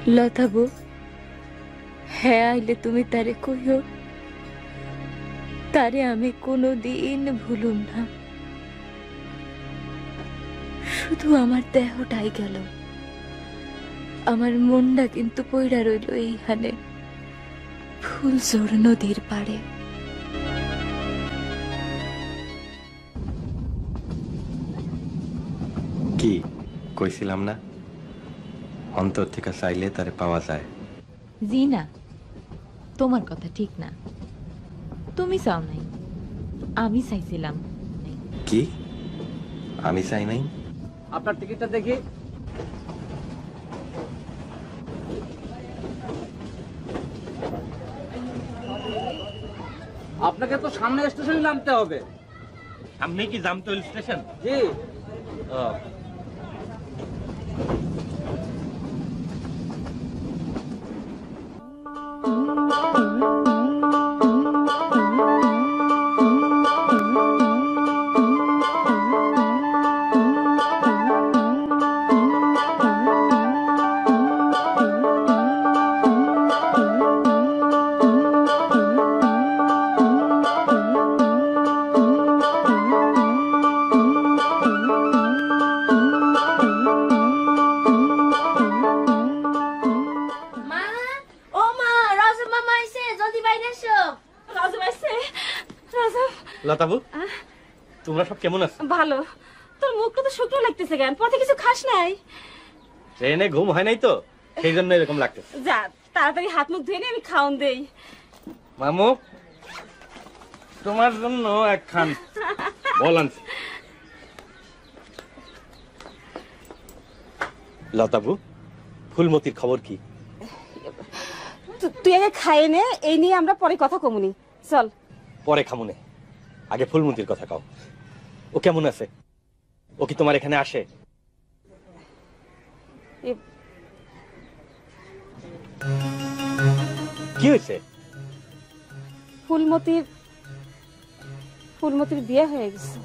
লতাবু, হ্যাঁ আইলে তুমি তারে কইও, তারে আমি কোনোদিন ভুলুম না। শুধু আমার দেহটাই গেল, আমার মনটা কিন্তু পইড়া রইল এইখানে ফুলজোর নদীর পাড়ে। কি কইছিলাম না, অন্তর থেকে চাইলে তারে পাওয়া যায়। জি না, তোমার কথা ঠিক না। তুমি চাও নাই, আমি চাইছিলাম। কি আমি চাই নাই? আপনার টিকিটটা দেখি। আপনাকে তো সামনে স্টেশনে নামতে হবে। সামনে কি জামতল স্টেশন? জি। লতাবু, তোমরা সব কেমন আছো? ভালো। তোর মুখটা তো শুকনো লাগতেছে কেন? পথে কিছু খাস নাই? ট্রেনে ঘুম হয় নাই তো, সেই জন্য এরকম লাগতেছে। যা তাড়াতাড়ি হাত মুখ ধুয়ে আমি খাওন দেই। মামু, তোমার জন্য একখান বল আনছি। লতাবু, ফুলমতির খবর কি? তুই আগে খাইয়ে নে, এই নিয়ে আমরা পরে কথা কমুনি। চল। পরে খামুনে, আগে ফুলমতির কথা কও। ও কেমন আছে? ও কি তোমার এখানে আসে? কি হয়েছে? ফুলমতির বিয়ে হয়ে গেছে।